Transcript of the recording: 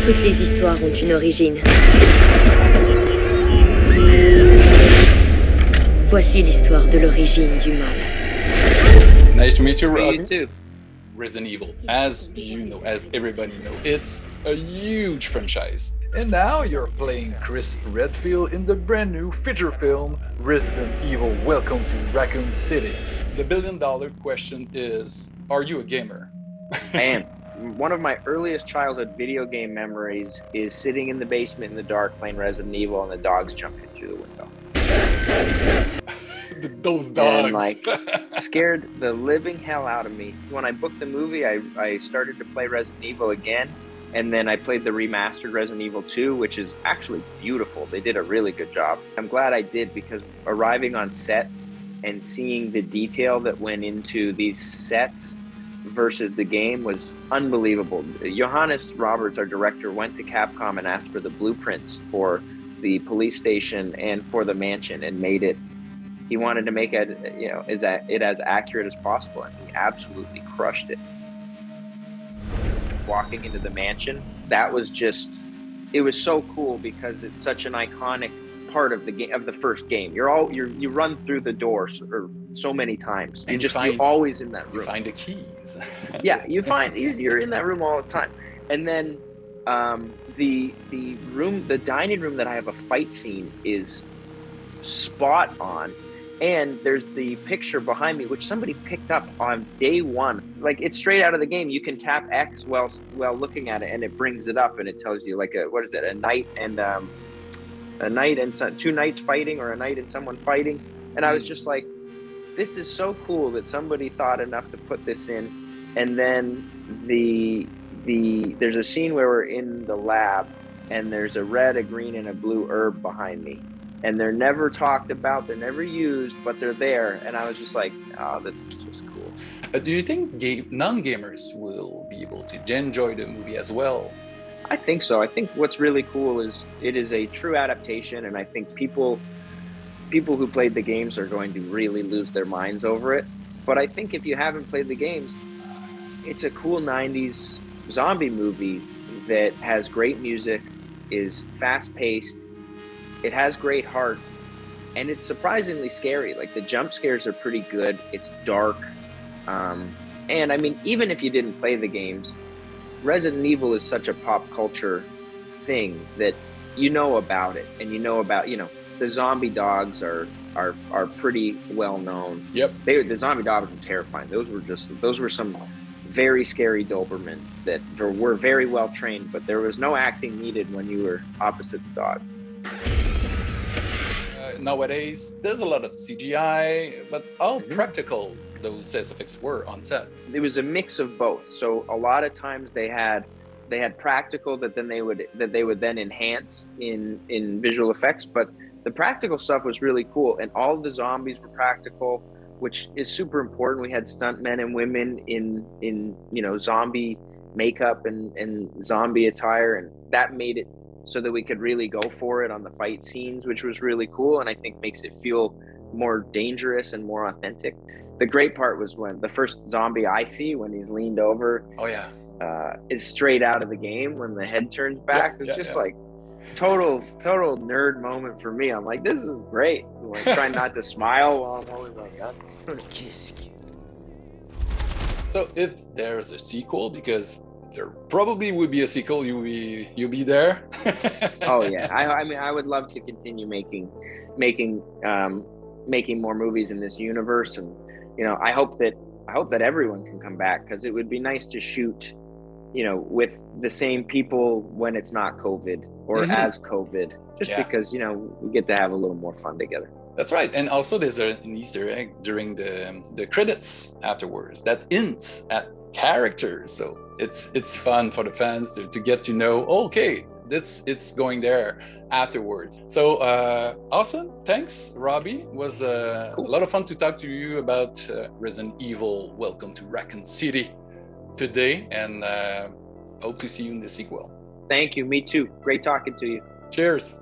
Toutes les histoires ont une origine. Voici l'histoire de l'origine du mal. Nice to meet you, Robbie. You too. Resident Evil, as you know, as everybody knows, it's a huge franchise. And now you're playing Chris Redfield in the brand new feature film, Resident Evil, Welcome to Raccoon City. The billion-dollar question is, are you a gamer? I am. One of my earliest childhood video game memories is sitting in the basement in the dark playing Resident Evil and the dogs jumping through the window. Those dogs. And like scared the living hell out of me. When I booked the movie, I started to play Resident Evil again, and then I played the remastered Resident Evil 2, which is actually beautiful. They did a really good job. I'm glad I did, because arriving on set and seeing the detail that went into these sets versus the game was unbelievable. Johannes Roberts, our director, went to Capcom and asked for the blueprints for the police station and for the mansion, and made it. He wanted to make it, you know, as accurate as possible, and he absolutely crushed it. Walking into the mansion, that was just, it was so cool because it's such an iconic part of the game, of the first game. You run through the doors so many times. You're always in that room. You find the keys. Yeah, you're in that room all the time. And then the dining room that I have a fight scene is spot on. And there's the picture behind me, which somebody picked up on day one. Like, it's straight out of the game. You can tap X while looking at it, and it brings it up, and it tells you like a knight and two knights fighting, or a knight and someone fighting. And I was just like, this is so cool that somebody thought enough to put this in. And then there's a scene where we're in the lab, and there's a red, a green, and a blue herb behind me. And they're never talked about, they're never used, but they're there. And I was just like, oh, this is just cool. Do you think non-gamers will be able to enjoy the movie as well? I think so. I think what's really cool is it is a true adaptation, and I think people who played the games are going to really lose their minds over it. But I think if you haven't played the games, it's a cool 90s zombie movie that has great music, is fast-paced, it has great heart, and it's surprisingly scary. Like, the jump scares are pretty good. It's dark. And I mean, even if you didn't play the games, Resident Evil is such a pop culture thing that you know about it, and you know about, the zombie dogs are pretty well known. Yep. The zombie dogs were terrifying. Those were some very scary Dobermans that were very well trained, but there was no acting needed when you were opposite the dogs. Nowadays, there's a lot of CGI, but how practical those effects were on set? It was a mix of both. So a lot of times they had practical that they would then enhance in visual effects, but the practical stuff was really cool, and all of the zombies were practical, which is super important. We had stuntmen and women in zombie makeup and zombie attire, and that made it so that we could really go for it on the fight scenes, which was really cool, and I think makes it feel more dangerous and more authentic. The great part was when the first zombie I see, when he's leaned over, is straight out of the game when the head turns back. It's just like total nerd moment for me. I'm like, this is great. I'm like, trying not to smile while I'm holding my gun. So if there's a sequel, because there probably would be a sequel, you'll be there. Oh yeah, I mean, I would love to continue making more movies in this universe, and I hope that everyone can come back, because it would be nice to shoot, with the same people when it's not COVID or as COVID, just because we get to have a little more fun together. That's right. And also there's an Easter egg during the credits afterwards that hints at characters, so it's fun for the fans to get to know, okay, it's going there afterwards. So awesome. Thanks, Robbie. It was a lot of fun to talk to you about Resident Evil Welcome to Raccoon City today, and hope to see you in the sequel. Thank you. Me too. Great talking to you. Cheers.